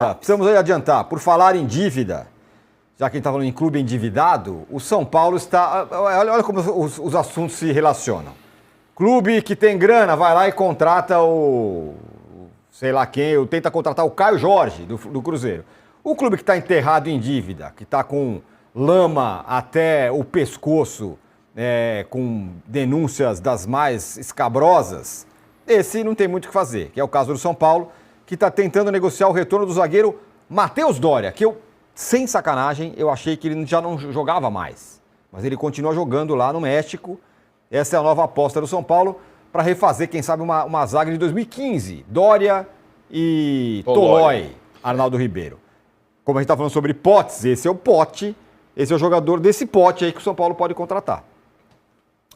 Precisamos aí adiantar. Por falar em dívida, já que a gente está falando em clube endividado, o São Paulo está... Olha como os assuntos se relacionam. Clube que tem grana, vai lá e contrata o... sei lá quem, ou tenta contratar o Caio Jorge, do Cruzeiro. O clube que está enterrado em dívida, que está com lama até o pescoço, com denúncias das mais escabrosas, esse não tem muito o que fazer, que é o caso do São Paulo, que está tentando negociar o retorno do zagueiro Matheus Doria, que eu, sem sacanagem, eu achei que ele já não jogava mais. Mas ele continua jogando lá no México. Essa é a nova aposta do São Paulo para refazer, quem sabe, uma zaga de 2015. Doria e Tolói, Arnaldo Ribeiro. Como a gente está falando sobre potes, esse é o pote, esse é o jogador desse pote aí que o São Paulo pode contratar.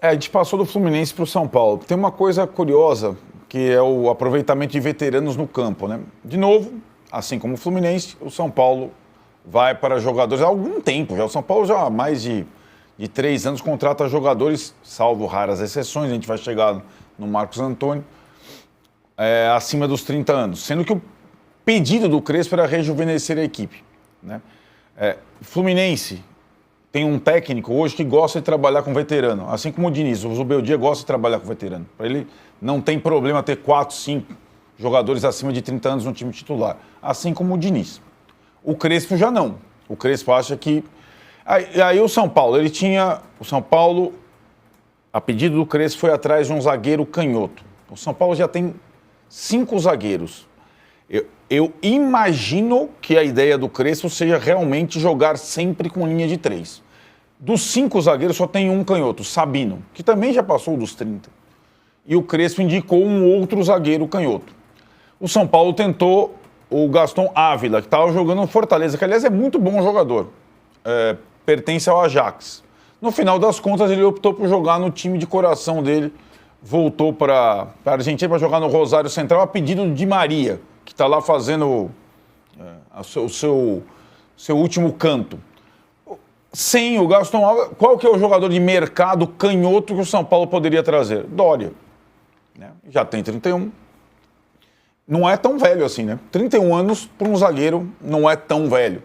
A gente passou do Fluminense para o São Paulo. Tem uma coisa curiosa, que é o aproveitamento de veteranos no campo, né? De novo, assim como o Fluminense, o São Paulo vai para jogadores há algum tempo já. O São Paulo já há mais de 3 anos contrata jogadores, salvo raras exceções, a gente vai chegar no Marcos Antônio, acima dos 30 anos. Sendo que o pedido do Crespo era rejuvenescer a equipe, né? Fluminense tem um técnico hoje que gosta de trabalhar com veterano, assim como o Diniz. O Zubeldia gosta de trabalhar com veterano. Para ele não tem problema ter 4, 5 jogadores acima de 30 anos no time titular, assim como o Diniz. O Crespo já não. O Crespo acha que... Aí o São Paulo, o São Paulo, a pedido do Crespo, foi atrás de um zagueiro canhoto. O São Paulo já tem 5 zagueiros. Eu imagino que a ideia do Crespo seja realmente jogar sempre com linha de 3. Dos 5 zagueiros, só tem um canhoto, Sabino, que também já passou dos 30. E o Crespo indicou um outro zagueiro canhoto. O São Paulo tentou o Gaston Ávila, que estava jogando no Fortaleza, que aliás é muito bom jogador. Pertence ao Ajax. No final das contas, ele optou por jogar no time de coração dele, voltou para a Argentina para jogar no Rosário Central a pedido de Di Maria, que está lá fazendo o seu último canto. Sem o Gaston Alves, qual que é o jogador de mercado canhoto que o São Paulo poderia trazer? Doria. Né? Já tem 31. Não é tão velho assim, né? 31 anos para um zagueiro não é tão velho.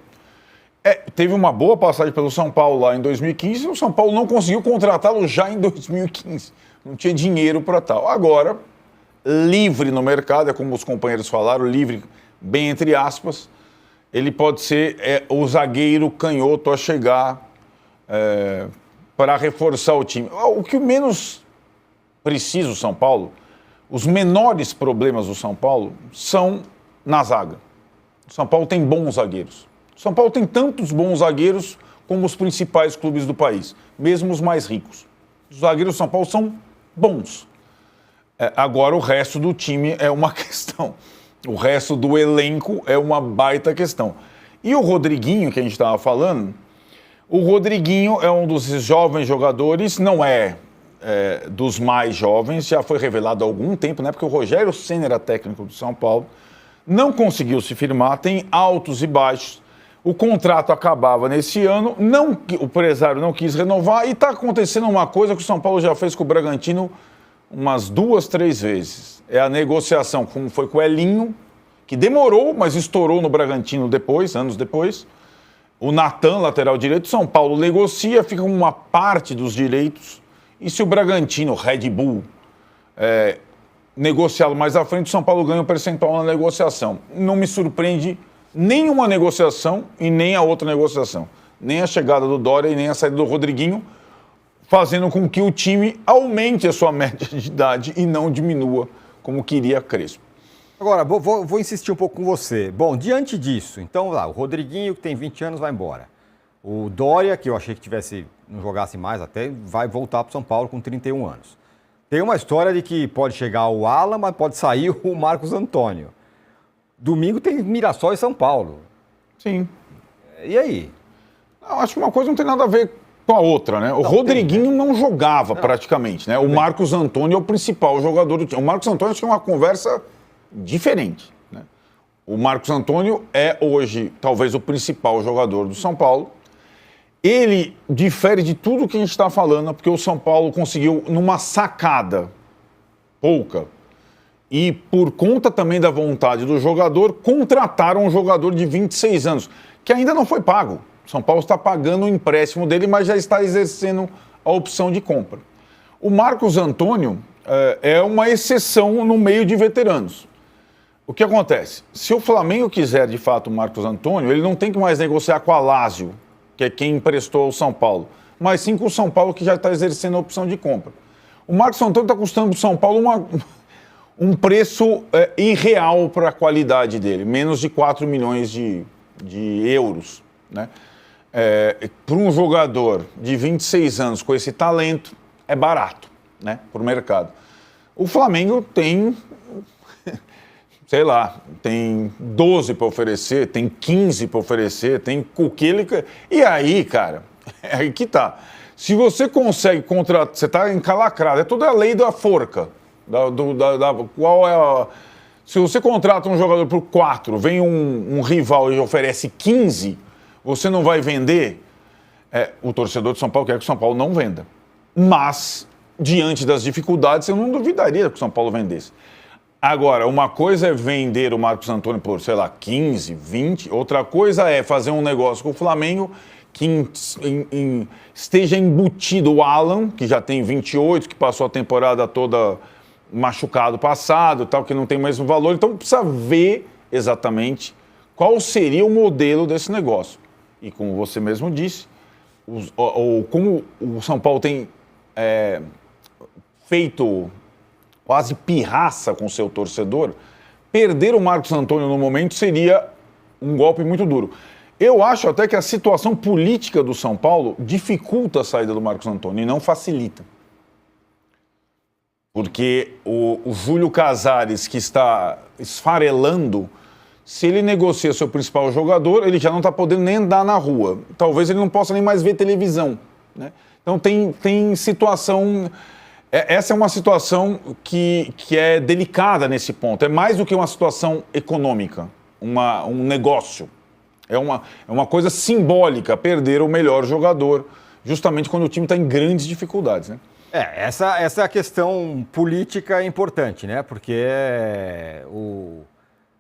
Teve uma boa passagem pelo São Paulo lá em 2015 e o São Paulo não conseguiu contratá-lo já em 2015. Não tinha dinheiro para tal. Agora, livre no mercado, é como os companheiros falaram, livre, bem entre aspas, ele pode ser o zagueiro canhoto a chegar para reforçar o time. O que menos precisa o São Paulo, os menores problemas do São Paulo são na zaga. O São Paulo tem bons zagueiros. O São Paulo tem tantos bons zagueiros como os principais clubes do país, mesmo os mais ricos. Os zagueiros do São Paulo são bons. Agora o resto do time é uma questão. O resto do elenco é uma baita questão. E o Rodriguinho, que a gente estava falando, o Rodriguinho é um dos jovens jogadores, não dos mais jovens, já foi revelado há algum tempo, né? Porque o Rogério Ceni era técnico do São Paulo, não conseguiu se firmar, tem altos e baixos. O contrato acabava nesse ano, o empresário não quis renovar e está acontecendo uma coisa que o São Paulo já fez com o Bragantino umas 2, 3 vezes. É a negociação, como foi com o Elinho, que demorou, mas estourou no Bragantino depois, anos depois. O Natan, lateral direito, São Paulo negocia, fica com uma parte dos direitos. E se o Bragantino, Red Bull, negociá-lo mais à frente, o São Paulo ganha um percentual na negociação. Não me surpreende nem uma negociação e nem a outra negociação. Nem a chegada do Doria e nem a saída do Rodriguinho, fazendo com que o time aumente a sua média de idade e não diminua, como queria Crespo. Agora, vou insistir um pouco com você. Bom, diante disso, então lá, o Rodriguinho, que tem 20 anos, vai embora. O Doria, que eu achei que não jogasse mais até, vai voltar para o São Paulo com 31 anos. Tem uma história de que pode chegar o Alan, mas pode sair o Marcos Antônio. Domingo tem Mirassol e São Paulo. Sim. E aí? Eu acho que uma coisa não tem nada a ver com a outra, né? O Rodriguinho não jogava praticamente, né? O Marcos Antônio é o principal jogador do time. O Marcos Antônio acho que é uma conversa diferente, né? O Marcos Antônio é hoje talvez o principal jogador do São Paulo. Ele difere de tudo que a gente está falando, porque o São Paulo conseguiu, numa sacada pouca, e por conta também da vontade do jogador, contrataram um jogador de 26 anos, que ainda não foi pago. São Paulo está pagando o empréstimo dele, mas já está exercendo a opção de compra. O Marcos Antônio é uma exceção no meio de veteranos. O que acontece? Se o Flamengo quiser, de fato, o Marcos Antônio, ele não tem que mais negociar com a Lazio, que é quem emprestou ao São Paulo, mas sim com o São Paulo, que já está exercendo a opção de compra. O Marcos Antônio está custando para o São Paulo um preço irreal para a qualidade dele, menos de 4 milhões de euros, né? Para um jogador de 26 anos com esse talento, é barato, né, para o mercado. O Flamengo tem, sei lá, tem 12 para oferecer, tem 15 para oferecer, tem o que ele... E aí, cara, é aí que tá. Se você consegue contratar, você está encalacrado, é toda a lei da forca. Qual é a... Se você contrata um jogador por 4, vem um rival e oferece 15, você não vai vender? O torcedor de São Paulo quer que o São Paulo não venda. Mas, diante das dificuldades, eu não duvidaria que o São Paulo vendesse. Agora, uma coisa é vender o Marcos Antônio por, sei lá, 15, 20. Outra coisa é fazer um negócio com o Flamengo que esteja embutido o Alan, que já tem 28, que passou a temporada toda machucado passado, tal, que não tem o mesmo valor. Então, precisa ver exatamente qual seria o modelo desse negócio. E como você mesmo disse, como o São Paulo tem feito quase pirraça com o seu torcedor, perder o Marcos Antônio no momento seria um golpe muito duro. Eu acho até que a situação política do São Paulo dificulta a saída do Marcos Antônio e não facilita. Porque o Júlio Casares, que está esfarelando, se ele negocia seu principal jogador, ele já não está podendo nem andar na rua. Talvez ele não possa nem mais ver televisão, né? Então tem situação... Essa é uma situação que é delicada nesse ponto. É mais do que uma situação econômica, um negócio. É uma coisa simbólica perder o melhor jogador, justamente quando o time está em grandes dificuldades, né? Essa é a questão política importante, né? Porque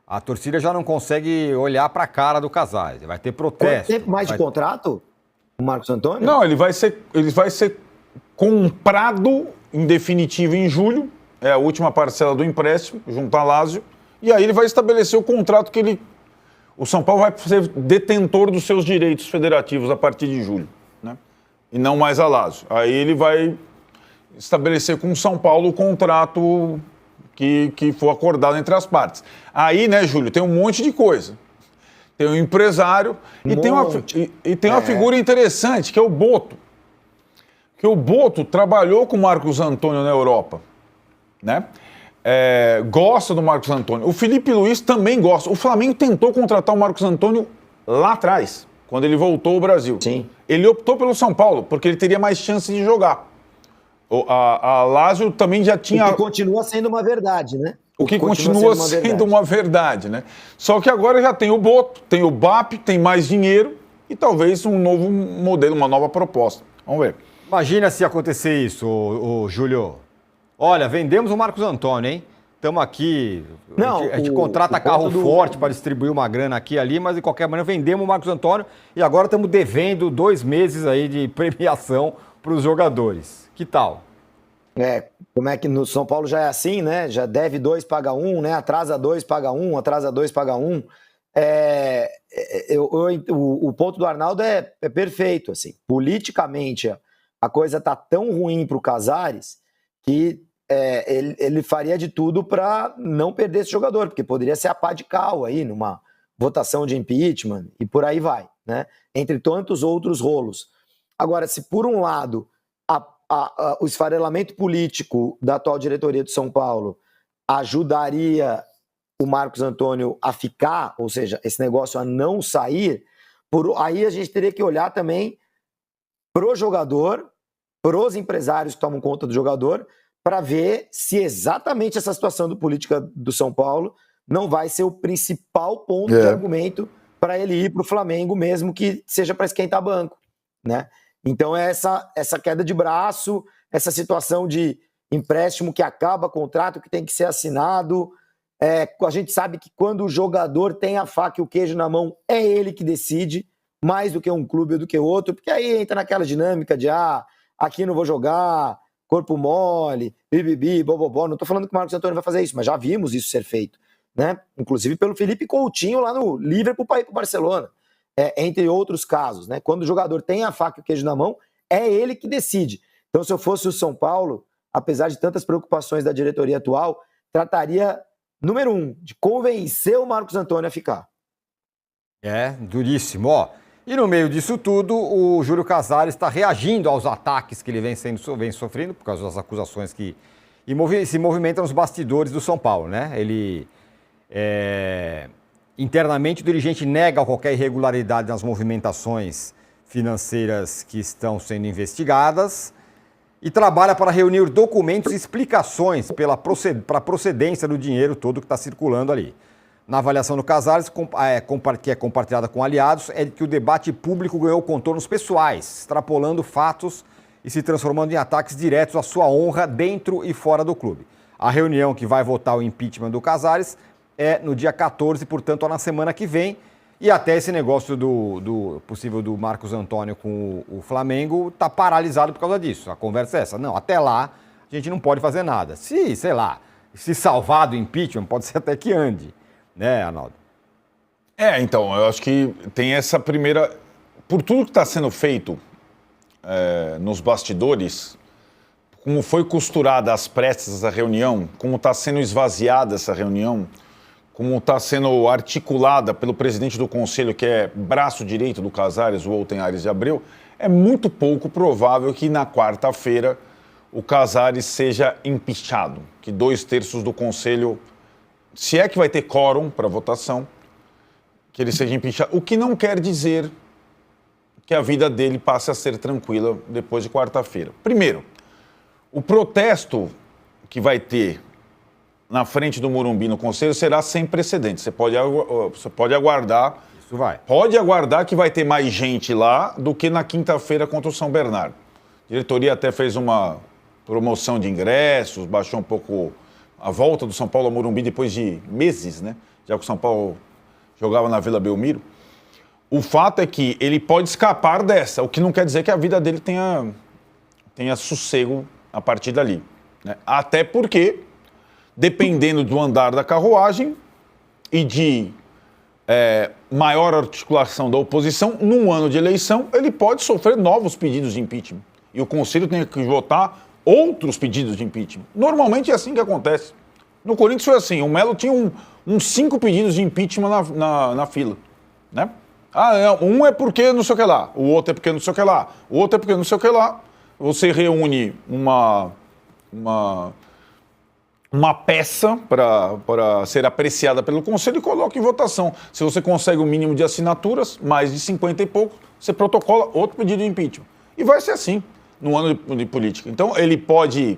a torcida já não consegue olhar para a cara do Casares. Vai ter protesto. Quanto tempo mais de contrato, o Marcos Antônio? Não, ele vai ser comprado em definitivo em julho, é a última parcela do empréstimo, junto à Lazio, e aí ele vai estabelecer o contrato que o São Paulo vai ser detentor dos seus direitos federativos a partir de julho, né? E não mais a Lazio. Aí ele vai estabelecer com o São Paulo o contrato que for acordado entre as partes. Aí, né, Júlio, tem um monte de coisa. Tem um empresário e tem uma figura interessante, que é o Boto. Que o Boto trabalhou com o Marcos Antônio na Europa, né? Gosta do Marcos Antônio. O Felipe Luiz também gosta. O Flamengo tentou contratar o Marcos Antônio lá atrás, quando ele voltou ao Brasil. Sim. Ele optou pelo São Paulo, porque ele teria mais chance de jogar. A Lazio também já tinha... O que continua sendo uma verdade, né? O que continua sendo uma verdade, né? Só que agora já tem o Boto, tem o BAP, tem mais dinheiro e talvez um novo modelo, uma nova proposta. Vamos ver. Imagina se acontecer isso, Júlio. Olha, vendemos o Marcos Antônio, hein? Estamos aqui, a gente contrata carro forte para distribuir uma grana aqui e ali, mas de qualquer maneira vendemos o Marcos Antônio e agora estamos devendo 2 meses aí de premiação para os jogadores. Que tal? Como é que no São Paulo já é assim, né? Já deve 2, paga 1, né? Atrasa 2, paga 1, atrasa 2, paga 1. O ponto do Arnaldo é perfeito, assim. Politicamente, a coisa tá tão ruim para o Casares que ele faria de tudo para não perder esse jogador, porque poderia ser a pá de cal aí numa votação de impeachment e por aí vai, né? Entre tantos outros rolos. Agora, se por um lado o esfarelamento político da atual diretoria de São Paulo ajudaria o Marcos Antônio a ficar, ou seja, esse negócio a não sair, aí a gente teria que olhar também pro jogador, pros empresários que tomam conta do jogador, para ver se exatamente essa situação política do São Paulo não vai ser o principal ponto de argumento para ele ir para o Flamengo, mesmo que seja para esquentar banco, né? Então essa queda de braço, essa situação de empréstimo que acaba, contrato que tem que ser assinado. A gente sabe que quando o jogador tem a faca e o queijo na mão, é ele que decide, mais do que um clube ou do que outro, porque aí entra naquela dinâmica de aqui não vou jogar, corpo mole, bibibi, bobobó. Não estou falando que o Marcos Antônio vai fazer isso, mas já vimos isso ser feito, né? Inclusive pelo Felipe Coutinho lá no Liverpool para ir para o Barcelona, entre outros casos, né? Quando o jogador tem a faca e o queijo na mão, é ele que decide. Então, se eu fosse o São Paulo, apesar de tantas preocupações da diretoria atual, trataria, número 1, de convencer o Marcos Antônio a ficar. Duríssimo. E no meio disso tudo, o Júlio Casares está reagindo aos ataques que ele vem sofrendo, por causa das acusações que se movimentam nos bastidores do São Paulo, né? Ele, internamente, o dirigente nega qualquer irregularidade nas movimentações financeiras que estão sendo investigadas e trabalha para reunir documentos e explicações para a procedência do dinheiro todo que está circulando ali. Na avaliação do Casares, que é compartilhada com aliados, é que o debate público ganhou contornos pessoais, extrapolando fatos e se transformando em ataques diretos à sua honra dentro e fora do clube. A reunião que vai votar o impeachment do Casares é no dia 14, portanto, na semana que vem. E até esse negócio do possível do Marcos Antônio com o Flamengo está paralisado por causa disso. A conversa é essa. Não, até lá a gente não pode fazer nada. Se salvar do impeachment, pode ser até que ande. Né, Arnaldo? Então, eu acho que tem essa primeira... Por tudo que está sendo feito nos bastidores, como foi costurada às pressas a reunião, como está sendo esvaziada essa reunião, como está sendo articulada pelo presidente do conselho, que é braço direito do Casares, o Wolten Aires de Abreu, é muito pouco provável que na quarta-feira o Casares seja impeachado, que 2/3 do conselho... Se é que vai ter quórum para votação, que ele seja impeachado. O que não quer dizer que a vida dele passe a ser tranquila depois de quarta-feira. Primeiro, o protesto que vai ter na frente do Morumbi no Conselho será sem precedentes. Você pode aguardar. Isso vai. Pode aguardar que vai ter mais gente lá do que na quinta-feira contra o São Bernardo. A diretoria até fez uma promoção de ingressos, baixou um pouco a volta do São Paulo ao Morumbi depois de meses, né? Já que o São Paulo jogava na Vila Belmiro. O fato é que ele pode escapar dessa, o que não quer dizer que a vida dele tenha sossego a partir dali, né? Até porque, dependendo do andar da carruagem e de maior articulação da oposição, num ano de eleição, ele pode sofrer novos pedidos de impeachment. E o Conselho tem que votar outros pedidos de impeachment. Normalmente é assim que acontece. No Corinthians foi assim, o Melo tinha uns 5 pedidos de impeachment na fila, né? Um é porque não sei o que lá, o outro é porque não sei o que lá, o outro é porque não sei o que lá. Você reúne uma peça para ser apreciada pelo Conselho e coloca em votação. Se você consegue o mínimo de assinaturas, mais de 50 e pouco, você protocola outro pedido de impeachment. E vai ser assim no ano de política. Então, ele pode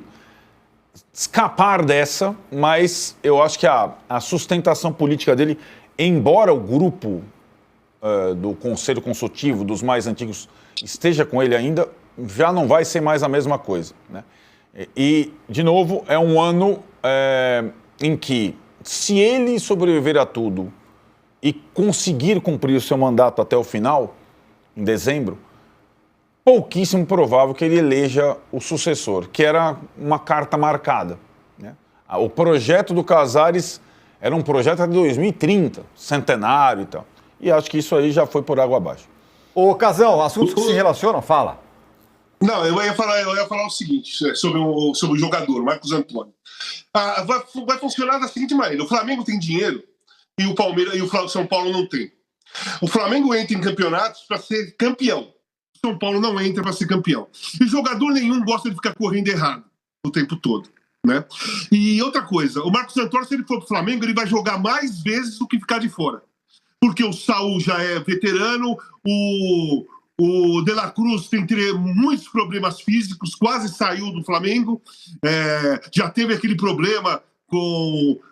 escapar dessa, mas eu acho que a sustentação política dele, embora o grupo do Conselho Consultivo, dos mais antigos, esteja com ele ainda, já não vai ser mais a mesma coisa, né? E, de novo, é um ano em que, se ele sobreviver a tudo e conseguir cumprir o seu mandato até o final, em dezembro, pouquíssimo provável que ele eleja o sucessor, que era uma carta marcada, né? O projeto do Casares era um projeto de 2030, centenário e tal. E acho que isso aí já foi por água abaixo. Ô, Casão, assuntos que se relacionam, fala. Não, eu ia falar o seguinte sobre o jogador, Marcos Antônio. Vai funcionar da seguinte maneira: o Flamengo tem dinheiro e o Palmeiras e o São Paulo não tem. O Flamengo entra em campeonatos para ser campeão. São Paulo não entra para ser campeão. E jogador nenhum gosta de ficar correndo errado o tempo todo, né? E outra coisa, o Marcos Antônio, se ele for para o Flamengo, ele vai jogar mais vezes do que ficar de fora. Porque o Saul já é veterano, o De La Cruz tem muitos problemas físicos, quase saiu do Flamengo, já teve aquele problema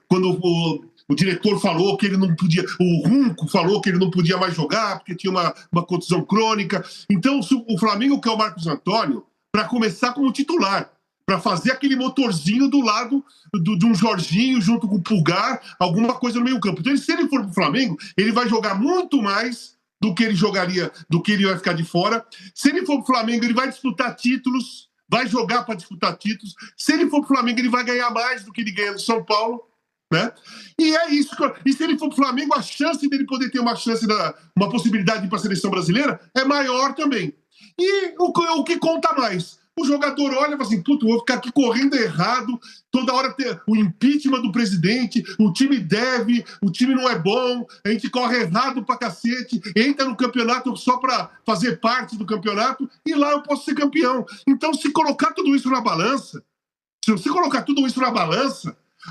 quando o diretor falou que ele não podia, o Runco falou que ele não podia mais jogar porque tinha uma contusão crônica. Então, o Flamengo quer o Marcos Antônio para começar como titular, para fazer aquele motorzinho do lado de um Jorginho junto com o Pulgar, alguma coisa no meio campo. Então, se ele for para o Flamengo, ele vai jogar muito mais do que ele jogaria, do que ele vai ficar de fora. Se ele for para o Flamengo, ele vai disputar títulos, vai jogar para disputar títulos. Se ele for para o Flamengo, ele vai ganhar mais do que ele ganha no São Paulo. Né? E é isso. E se ele for para o Flamengo, a chance dele poder ter uma possibilidade de ir para a seleção brasileira é maior também. E o que conta mais? O jogador olha e fala assim, puto, vou ficar aqui correndo errado, toda hora ter o impeachment do presidente, o time deve, o time não é bom, a gente corre errado pra cacete, entra no campeonato só pra fazer parte do campeonato, e lá eu posso ser campeão. Então, se colocar tudo isso na balança,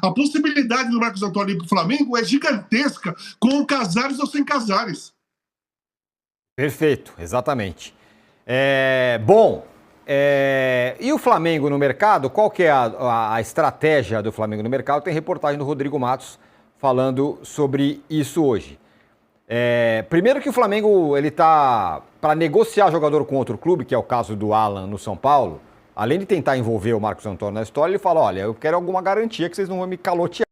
a possibilidade do Marcos Antônio ir pro Flamengo é gigantesca, com Casares ou sem Casares. Perfeito, exatamente. Bom... e o Flamengo no mercado? Qual que é a estratégia do Flamengo no mercado? Tem reportagem do Rodrigo Matos falando sobre isso hoje. Primeiro que o Flamengo ele tá para negociar jogador com outro clube, que é o caso do Alan no São Paulo. Além de tentar envolver o Marcos Antônio na história, ele fala, olha, eu quero alguma garantia que vocês não vão me calotear.